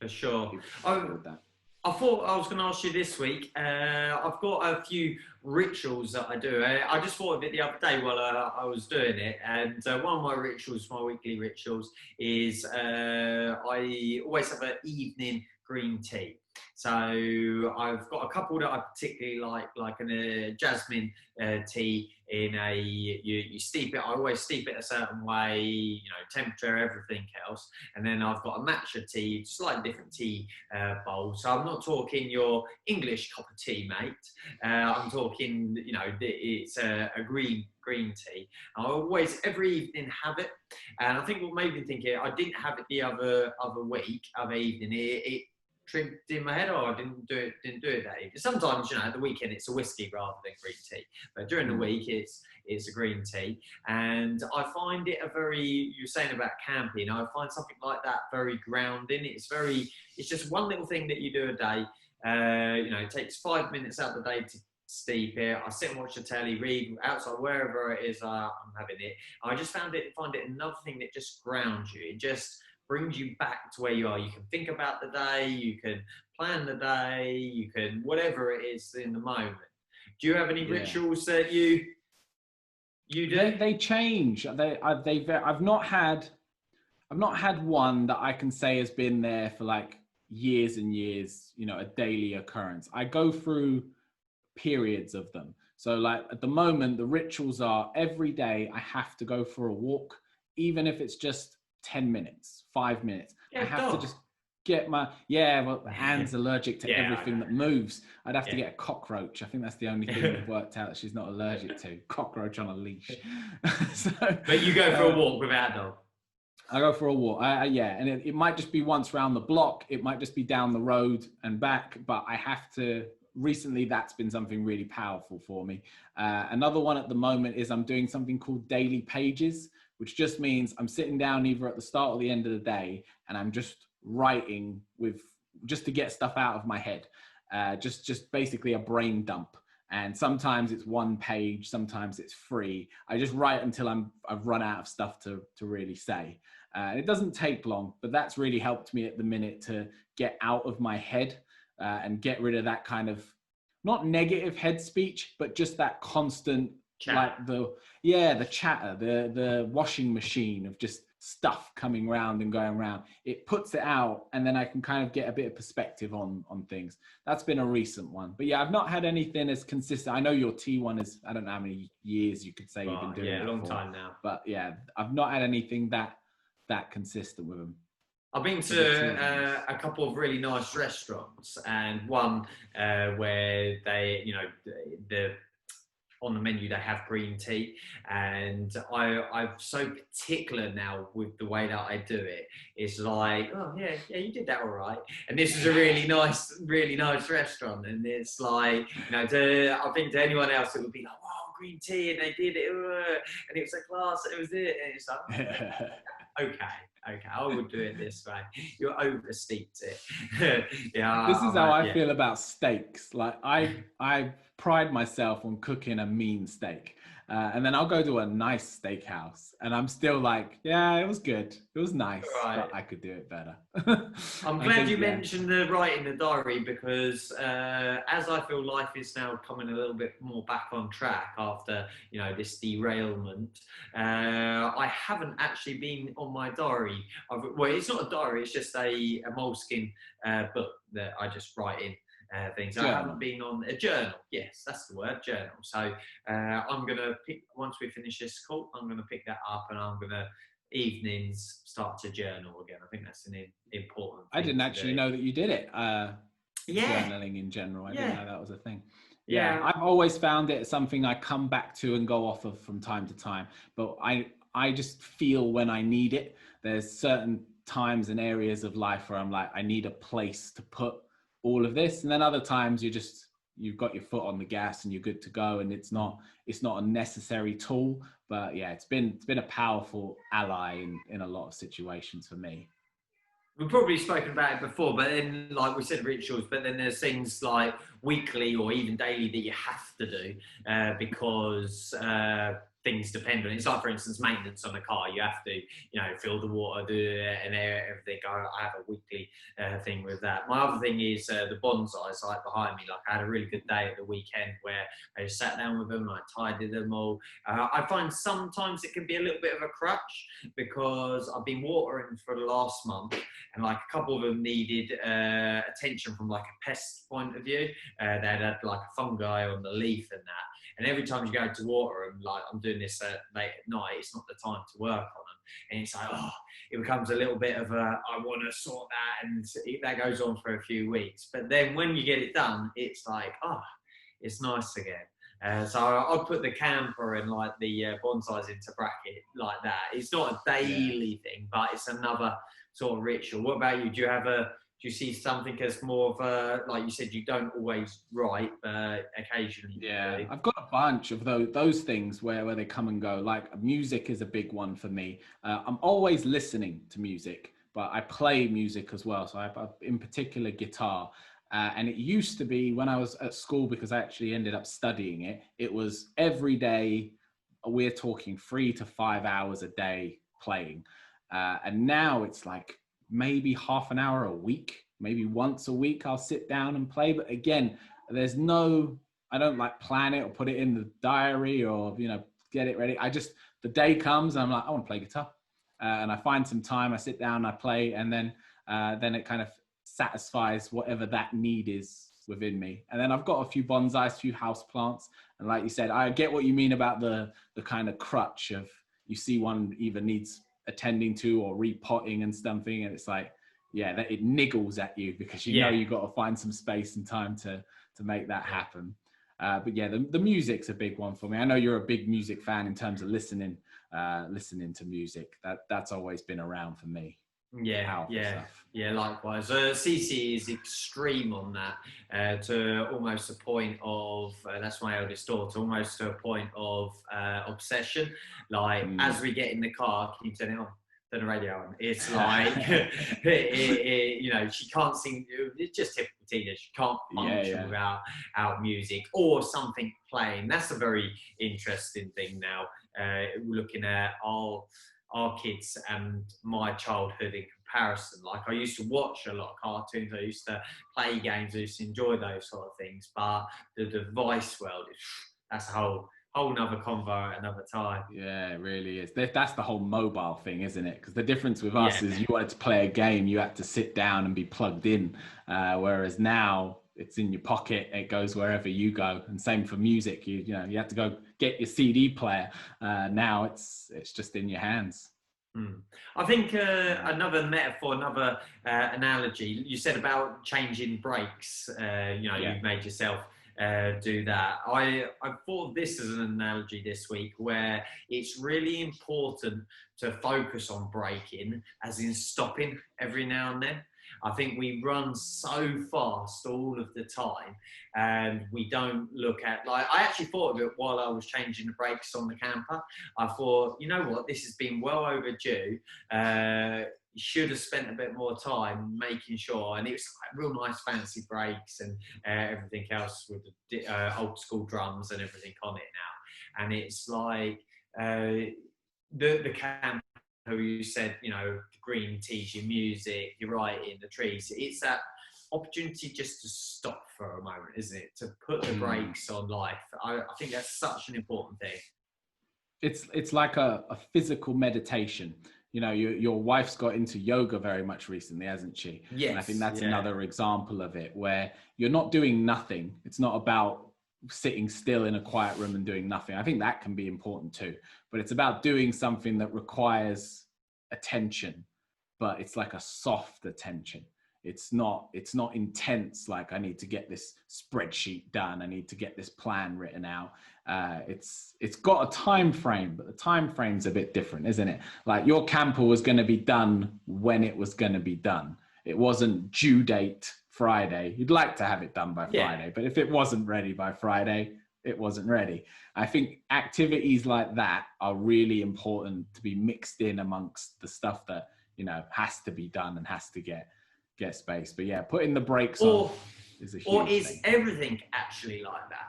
for sure. People I, with that. I thought I was going to ask you this week. I've got a few rituals that I do. I just thought of it the other day while I was doing it, and one of my rituals, my weekly rituals, is I always have an evening green tea. So I've got a couple that I particularly like a jasmine tea in a you steep it. I always steep it a certain way, temperature, everything else, and then I've got a matcha tea, slightly different tea bowl. So I'm not talking your English cup of tea, mate. I'm talking, it's a green tea. I always every evening have it, and I think what made me think it, I didn't have it the other evening. It tripped in my head, or I didn't do it that evening. Sometimes, at the weekend it's a whiskey rather than green tea, but during the week it's a green tea, and I find it you're saying about camping, I find something like that very grounding. It's just one little thing that you do a day. It takes 5 minutes out of the day to steep it. I sit and watch the telly, read outside, wherever it is I'm having it. I just find it another thing that just grounds you. It just brings you back to where you are. You can think about the day, you can plan the day, you can whatever it is in the moment. Do you have any rituals that you do? They change. I've not had one that I can say has been there for like years and years, a daily occurrence. I go through periods of them. So like at the moment, the rituals are every day I have to go for a walk, even if it's just 10 minutes, 5 minutes. I have to just get Anne's allergic to everything that moves. I'd have to get a cockroach. I think that's the only thing we've worked out that she's not allergic to. Cockroach on a leash. But you go for a walk without a dog? I go for a walk, and it might just be once round the block. It might just be down the road and back, but I have to. Recently, that's been something really powerful for me. Another one at the moment is I'm doing something called daily pages, which just means I'm sitting down either at the start or the end of the day, and I'm just writing just to get stuff out of my head. Just basically a brain dump. And sometimes it's 1 page, sometimes it's 3. I just write until I've run out of stuff to really say. It doesn't take long, but that's really helped me at the minute to get out of my head and get rid of that kind of, not negative head speech, but just that constant, like the chatter, the washing machine of just stuff coming round and going around. It puts it out, and then I can kind of get a bit of perspective on things. That's been a recent one. But yeah, I've not had anything as consistent. I know your T one is, I don't know how many years you could say you've been doing it. Yeah, a long time now. But yeah, I've not had anything that consistent with them. I've been to a couple of really nice restaurants, and one where they, on the menu they have green tea, and I'm so particular now with the way that I do it. It's like, oh yeah, you did that all right. And this is a really nice restaurant, and it's like, I think to anyone else it would be like, wow, green tea, and they did it, and it was a class, and it was it, and it's like, okay, I would do it this way. You're oversteeped it. This is how I feel about steaks. Like I pride myself on cooking a mean steak. And then I'll go to a nice steakhouse and I'm still like, yeah, it was good. It was nice, but I could do it better. I'm glad you mentioned the writing the diary, because as I feel life is now coming a little bit more back on track after, this derailment, I haven't actually been on my diary. Well, it's not a diary, it's just a moleskin book that I just write in. Things. I haven't been on a journal. Yes, that's the word, journal. So I'm going to pick, once we finish this call, I'm going to pick that up, and I'm going to evenings start to journal again. I think that's an important thing. I didn't actually know that you did it. Journaling in general. I didn't know that was a thing. Yeah, I've always found it something I come back to and go off of from time to time. But I just feel when I need it. There's certain times and areas of life where I'm like, I need a place to put all of this, and then other times you've got your foot on the gas and you're good to go, and it's not a necessary tool, but yeah, it's been a powerful ally in a lot of situations for me. We've probably spoken about it before, but then, like we said, rituals, but then there's things like weekly or even daily that you have to do because things depend on it. It's like, for instance, maintenance on a car. You have to, fill the water, do it, and everything. I have a weekly thing with that. My other thing is the bonsais, like behind me. Like, I had a really good day at the weekend where I just sat down with them and I tidied them all. I find sometimes it can be a little bit of a crutch because I've been watering for the last month, and like a couple of them needed attention from like a pest point of view. They had like a fungi on the leaf and that. And every time you go to water them, like I'm doing this late at night, it's not the time to work on them. And it's like, it becomes a little bit of I want to sort that, and that goes on for a few weeks. But then when you get it done, it's like, it's nice again. So I'll put the camper and like the bonsais into bracket like that. It's not a daily thing, but it's another sort of ritual. What about you? Do you see something as more of a, like you said, you don't always write, but occasionally you do? I've got a bunch of those things where they come and go. Like music is a big one for me. I'm always listening to music, but I play music as well. So I have, in particular, guitar. And it used to be when I was at school, because I actually ended up studying it, it was every day, we're talking 3 to 5 hours a day playing. And now it's like maybe half an hour a week, maybe once a week I'll sit down and play. But again, I don't like plan it or put it in the diary or, get it ready. The day comes and I'm like, I want to play guitar. And I find some time, I sit down, I play, and then it kind of satisfies whatever that need is within me. And then I've got a few bonsais, a few house plants. And like you said, I get what you mean about the kind of crutch of, you see one either needs attending to or repotting and something, and it's like, that it niggles at you because you know you've got to find some space and time to make that happen. But the music's a big one for me. I know you're a big music fan in terms of listening to music. That's always been around for me. Likewise. CC is extreme on that, to almost a point of, that's my eldest daughter, almost to a point of obsession. Like, as we get in the car, can you turn it on? Turn the radio on. It's like, she can't sing. It's just typical teenage. She can't function without music or something playing. That's a very interesting thing now, looking at our kids and my childhood in comparison. Like, I used to watch a lot of cartoons, I used to play games, I used to enjoy those sort of things, but the device world, that's a whole nother convo at another time. Yeah, it really is. That's the whole mobile thing, isn't it? Because the difference with us is, you wanted to play a game, you had to sit down and be plugged in, whereas now it's in your pocket, it goes wherever you go. And same for music, you have to go get your CD player. Now it's just in your hands. I think another metaphor, another analogy, you said about changing brakes. You've made yourself do that. I thought of this as an analogy this week, where it's really important to focus on braking, as in stopping every now and then. I think we run so fast all of the time, and we don't look at, like, I actually thought of it while I was changing the brakes on the camper. I thought, you know what, this has been well overdue. You should have spent a bit more time making sure, and it was like real nice fancy brakes and everything else with the old school drums and everything on it now. And it's like the camp, who you said, the green teas, your music, your writing, the trees. It's that opportunity just to stop for a moment, isn't it? To put the brakes on life. I think that's such an important thing. It's like a physical meditation. Your wife's got into yoga very much recently, hasn't she? Yes. And I think that's another example of it, where you're not doing nothing. It's not about sitting still in a quiet room and doing nothing. I think that can be important too, but it's about doing something that requires attention, but it's like a soft attention. It's not intense, like I need to get this spreadsheet done, I need to get this plan written out. It's got a time frame, but the time frame's a bit different, isn't it? Like, your camper was going to be done when it was going to be done. It wasn't due date Friday. You'd like to have it done by Friday, but if it wasn't ready by Friday, it wasn't ready. I think activities like that are really important to be mixed in amongst the stuff that, has to be done and has to get space. But putting the brakes on is a huge thing. Everything actually like that?